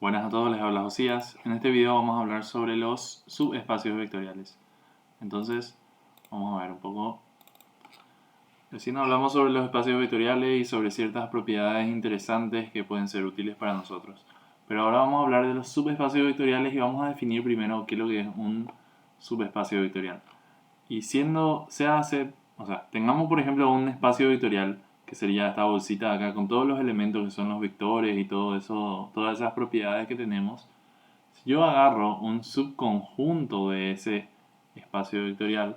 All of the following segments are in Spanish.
Buenas a todos, les habla Josías. En este video vamos a hablar sobre los subespacios vectoriales. Entonces, vamos a ver un poco. Recién hablamos sobre los espacios vectoriales y sobre ciertas propiedades interesantes que pueden ser útiles para nosotros. Pero ahora vamos a hablar de los subespacios vectoriales y vamos a definir primero qué es lo que es un subespacio vectorial. Y tengamos por ejemplo un espacio vectorial, que sería esta bolsita de acá con todos los elementos que son los vectores y todo eso, todas esas propiedades que tenemos. Si yo agarro un subconjunto de ese espacio vectorial,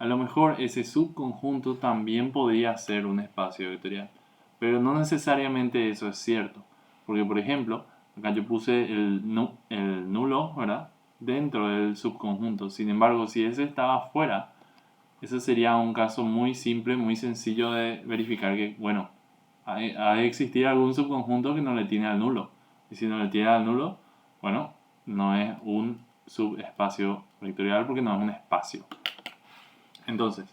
a lo mejor ese subconjunto también podría ser un espacio vectorial. Pero no necesariamente eso es cierto. Porque, por ejemplo, acá yo puse el nulo, ¿verdad?, dentro del subconjunto. Sin embargo, si ese estaba fuera, ese sería un caso muy simple, muy sencillo de verificar que, bueno, ha de existir algún subconjunto que no le tiene al nulo. Y si no le tiene al nulo, bueno, no es un subespacio vectorial porque no es un espacio. Entonces,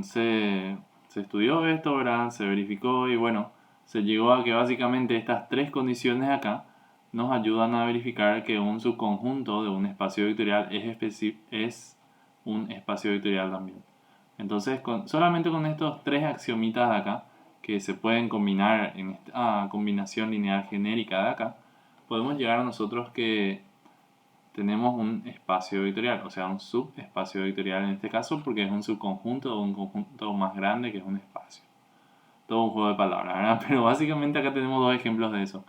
se estudió esto, ¿verdad? Se verificó y bueno, se llegó a que básicamente estas tres condiciones acá nos ayudan a verificar que un subconjunto de un espacio vectorial es un espacio vectorial también. Entonces, solamente con estos tres axiomitas de acá, que se pueden combinar en esta combinación lineal genérica de acá, podemos llegar a nosotros que tenemos un espacio vectorial, o sea, un subespacio vectorial en este caso, porque es un subconjunto o un conjunto más grande que es un espacio. Todo un juego de palabras, ¿verdad? Pero básicamente acá tenemos dos ejemplos de eso.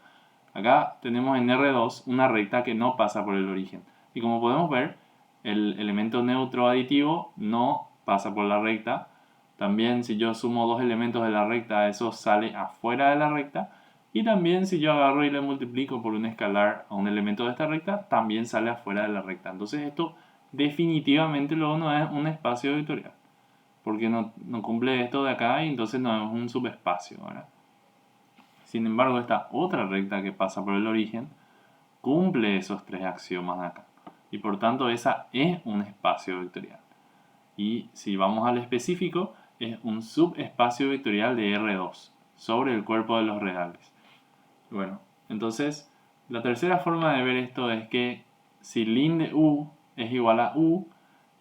Acá tenemos en R2 una recta que no pasa por el origen. Y como podemos ver, el elemento neutro aditivo no pasa por la recta. También si yo sumo dos elementos de la recta, eso sale afuera de la recta. Y también si yo agarro y le multiplico por un escalar a un elemento de esta recta, también sale afuera de la recta. Entonces esto definitivamente luego no es un espacio vectorial. Porque no cumple esto de acá y entonces no es un subespacio, ¿verdad? Sin embargo, esta otra recta que pasa por el origen cumple esos tres axiomas de acá. Y por tanto esa es un espacio vectorial. Y si vamos al específico, es un subespacio vectorial de R2 sobre el cuerpo de los reales. Bueno, entonces la tercera forma de ver esto es que si ln de U es igual a U,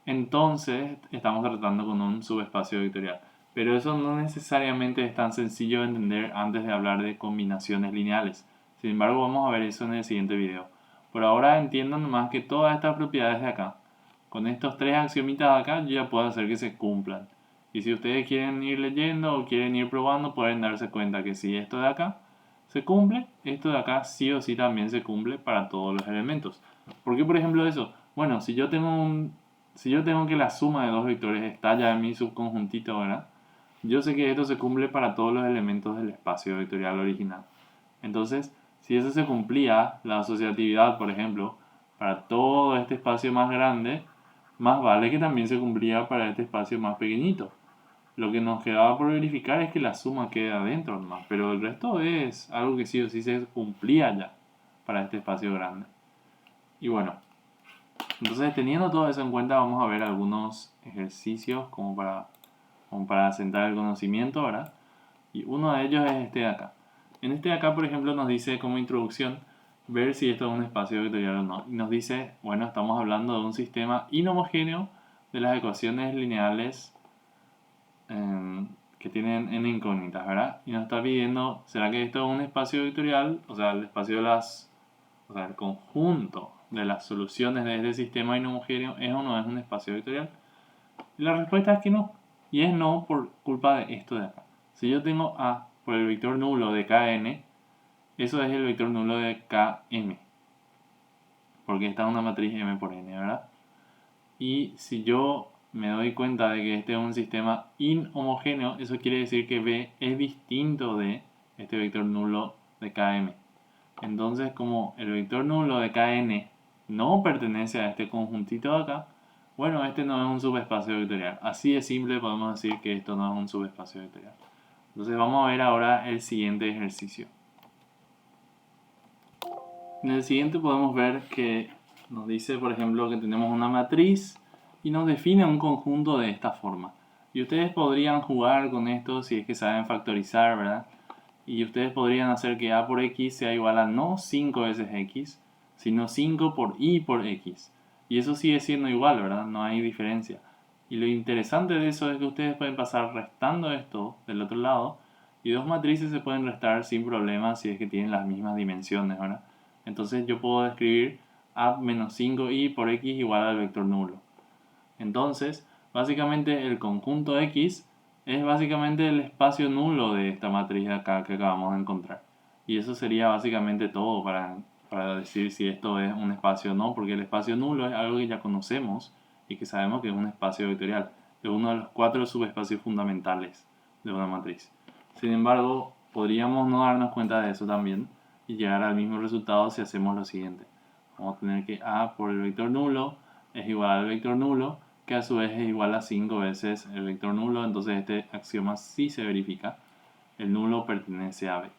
entonces estamos tratando con un subespacio vectorial. Pero eso no necesariamente es tan sencillo de entender antes de hablar de combinaciones lineales. Sin embargo, vamos a ver eso en el siguiente video. Por ahora entiendan nomás que todas estas propiedades de acá, con estos tres axiomitas de acá, yo ya puedo hacer que se cumplan. Y si ustedes quieren ir leyendo o quieren ir probando, pueden darse cuenta que si esto de acá se cumple, esto de acá sí o sí también se cumple para todos los elementos. ¿Por qué por ejemplo eso? Bueno, si yo tengo que la suma de dos vectores está ya en mi subconjuntito, ¿verdad? Yo sé que esto se cumple para todos los elementos del espacio vectorial original. Entonces, si eso se cumplía, la asociatividad, por ejemplo, para todo este espacio más grande, más vale que también se cumplía para este espacio más pequeñito. Lo que nos quedaba por verificar es que la suma queda adentro nomás, pero el resto es algo que sí o sí se cumplía ya para este espacio grande. Y bueno, entonces teniendo todo eso en cuenta vamos a ver algunos ejercicios como para asentar el conocimiento, ¿verdad? Y uno de ellos es este de acá. En este de acá, por ejemplo, nos dice como introducción ver si esto es un espacio vectorial o no. Y nos dice, bueno, estamos hablando de un sistema inhomogéneo de las ecuaciones lineales que tienen n incógnitas, ¿verdad? Y nos está pidiendo, ¿será que esto es un espacio vectorial? O sea, el espacio de el conjunto de las soluciones de este sistema inhomogéneo es o no es un espacio vectorial. Y la respuesta es que no. Y es no por culpa de esto de acá. Si yo tengo A por el vector nulo de Kn, eso es el vector nulo de Km. Porque está en una matriz M por N, ¿verdad? Y si yo me doy cuenta de que este es un sistema inhomogéneo, eso quiere decir que B es distinto de este vector nulo de Km. Entonces, como el vector nulo de Kn no pertenece a este conjuntito de acá, bueno, este no es un subespacio vectorial. Así de simple podemos decir que esto no es un subespacio vectorial. Entonces vamos a ver ahora el siguiente ejercicio. En el siguiente podemos ver que nos dice, por ejemplo, que tenemos una matriz y nos define un conjunto de esta forma. Y ustedes podrían jugar con esto si es que saben factorizar, ¿verdad? Y ustedes podrían hacer que A por X sea igual a no 5 veces X, sino 5 por Y por X. Y eso sigue siendo igual, ¿verdad? No hay diferencia. Y lo interesante de eso es que ustedes pueden pasar restando esto del otro lado y dos matrices se pueden restar sin problema si es que tienen las mismas dimensiones, ¿verdad? Entonces yo puedo escribir A menos 5Y por X igual al vector nulo. Entonces, básicamente el conjunto X es básicamente el espacio nulo de esta matriz de acá que acabamos de encontrar. Y eso sería básicamente todo para decir si esto es un espacio o no, porque el espacio nulo es algo que ya conocemos y que sabemos que es un espacio vectorial. Es uno de los 4 subespacios fundamentales de una matriz. Sin embargo, podríamos no darnos cuenta de eso también y llegar al mismo resultado si hacemos lo siguiente. Vamos a tener que A por el vector nulo es igual al vector nulo, que a su vez es igual a 5 veces el vector nulo, entonces este axioma sí se verifica. El nulo pertenece a B.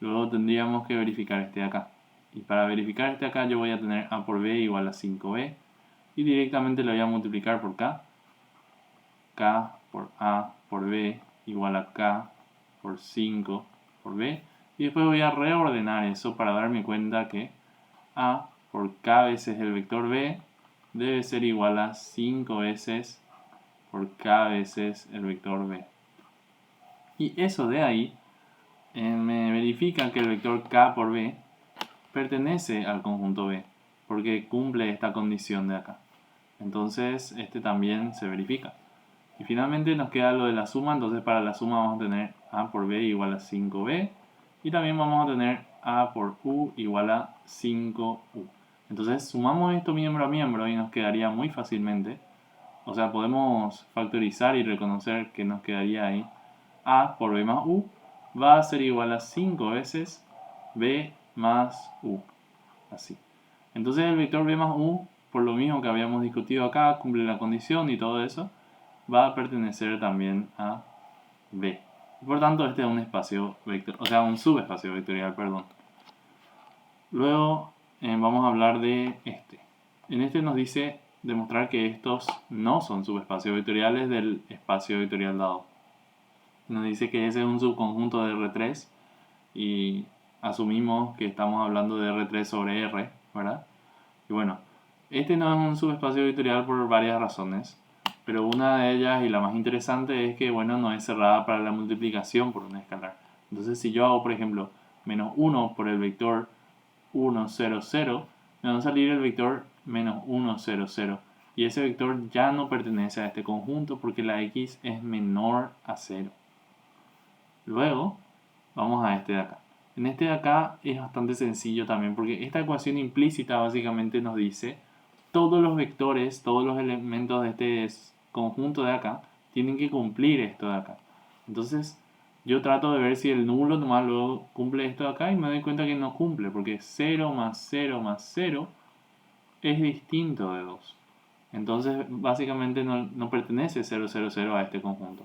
Luego tendríamos que verificar este de acá. Y para verificar este de acá yo voy a tener A por B igual a 5B y directamente lo voy a multiplicar por K. K por A por B igual a K por 5 por B. Y después voy a reordenar eso para darme cuenta que A por K veces el vector B debe ser igual a 5 veces por K veces el vector B. Y eso de ahí me verifica que el vector K por B pertenece al conjunto B, porque cumple esta condición de acá. Entonces este también se verifica. Y finalmente nos queda lo de la suma, entonces para la suma vamos a tener A por B igual a 5B y también vamos a tener A por U igual a 5U. Entonces sumamos esto miembro a miembro y nos quedaría muy fácilmente. O sea, podemos factorizar y reconocer que nos quedaría ahí A por B más U va a ser igual a 5 veces B más U. Así. Entonces el vector B más U, por lo mismo que habíamos discutido acá, cumple la condición y todo eso, va a pertenecer también a B. Por tanto, este es un espacio vector, o sea, un subespacio vectorial, perdón. Luego vamos a hablar de este. En este nos dice demostrar que estos no son subespacios vectoriales del espacio vectorial dado. Nos dice que ese es un subconjunto de R3 y asumimos que estamos hablando de R3 sobre R, ¿verdad? Y bueno, este no es un subespacio vectorial por varias razones, pero una de ellas y la más interesante es que, bueno, no es cerrada para la multiplicación por un escalar. Entonces, si yo hago, por ejemplo, menos 1 por el vector 1, 0, 0, me va a salir el vector menos 1, 0, 0. Y ese vector ya no pertenece a este conjunto porque la x es menor a 0. Luego, vamos a este de acá. En este de acá es bastante sencillo también porque esta ecuación implícita básicamente nos dice todos los vectores, todos los elementos de este conjunto de acá tienen que cumplir esto de acá. Entonces yo trato de ver si el nulo nomás luego cumple esto de acá y me doy cuenta que no cumple porque 0 más 0 más 0 es distinto de 2. Entonces básicamente no pertenece 0, 0, 0 a este conjunto.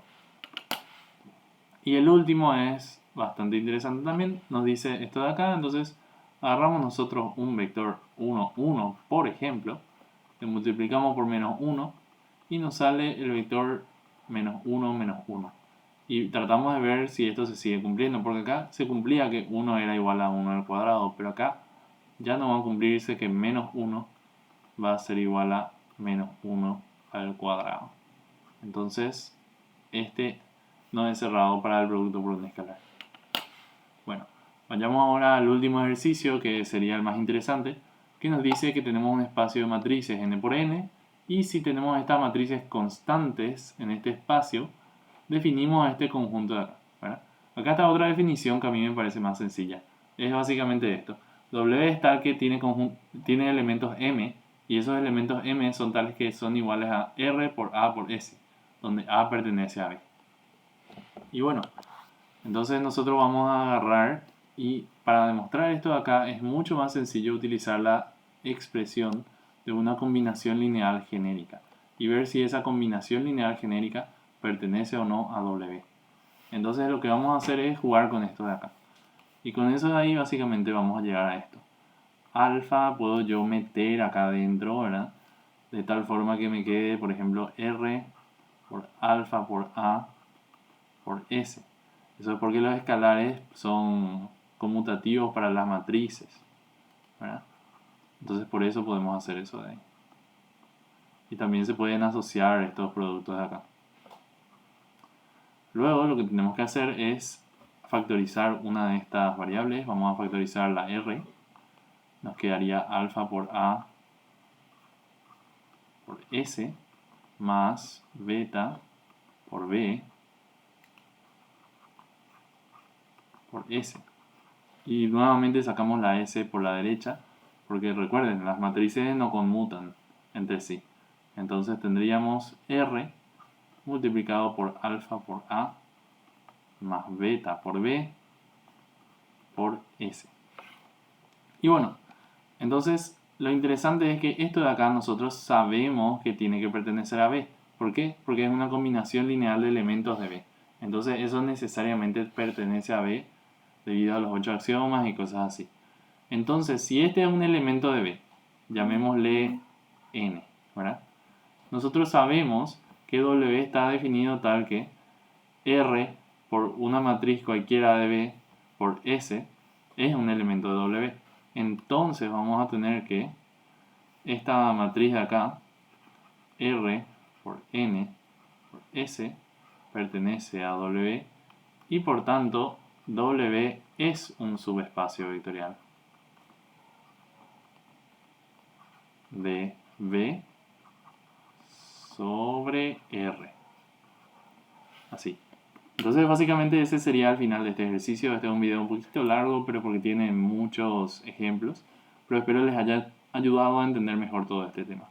Y el último es bastante interesante también, nos dice esto de acá, entonces agarramos nosotros un vector 1, 1, por ejemplo, le multiplicamos por menos 1 y nos sale el vector menos 1, menos 1. Y tratamos de ver si esto se sigue cumpliendo, porque acá se cumplía que 1 era igual a 1 al cuadrado, pero acá ya no va a cumplirse que menos 1 va a ser igual a menos 1 al cuadrado. Entonces, este no es cerrado para el producto por un escalar. Bueno, vayamos ahora al último ejercicio, que sería el más interesante, que nos dice que tenemos un espacio de matrices n por n, y si tenemos estas matrices constantes en este espacio, definimos este conjunto de acá, ¿verdad? Acá está otra definición que a mí me parece más sencilla. Es básicamente esto. W es tal que tiene elementos m, y esos elementos m son tales que son iguales a R por A por S, donde A pertenece a B. Y bueno, entonces nosotros vamos a agarrar y para demostrar esto de acá es mucho más sencillo utilizar la expresión de una combinación lineal genérica y ver si esa combinación lineal genérica pertenece o no a W. Entonces lo que vamos a hacer es jugar con esto de acá. Y con eso de ahí básicamente vamos a llegar a esto. Alfa puedo yo meter acá adentro, ¿verdad? De tal forma que me quede, por ejemplo, R por alfa por A por S. Eso es porque los escalares son conmutativos para las matrices, ¿verdad? Entonces por eso podemos hacer eso de ahí. Y también se pueden asociar estos productos de acá. Luego lo que tenemos que hacer es factorizar una de estas variables. Vamos a factorizar la R. Nos quedaría alfa por A por S más beta por B por S. Y nuevamente sacamos la S por la derecha, porque recuerden, las matrices no conmutan entre sí. Entonces tendríamos R multiplicado por alfa por A más beta por B por S. Y bueno, entonces lo interesante es que esto de acá nosotros sabemos que tiene que pertenecer a B. ¿Por qué? Porque es una combinación lineal de elementos de B. Entonces eso necesariamente pertenece a B debido a los 8 axiomas y cosas así. Entonces, si este es un elemento de B, llamémosle n, ¿verdad? Nosotros sabemos que W está definido tal que R por una matriz cualquiera de B por S es un elemento de W. Entonces vamos a tener que esta matriz de acá, R por N por S, pertenece a W y por tanto W es un subespacio vectorial de B sobre R. Así. Entonces básicamente ese sería el final de este ejercicio. Este es un video un poquito largo, pero porque tiene muchos ejemplos. Pero espero les haya ayudado a entender mejor todo este tema.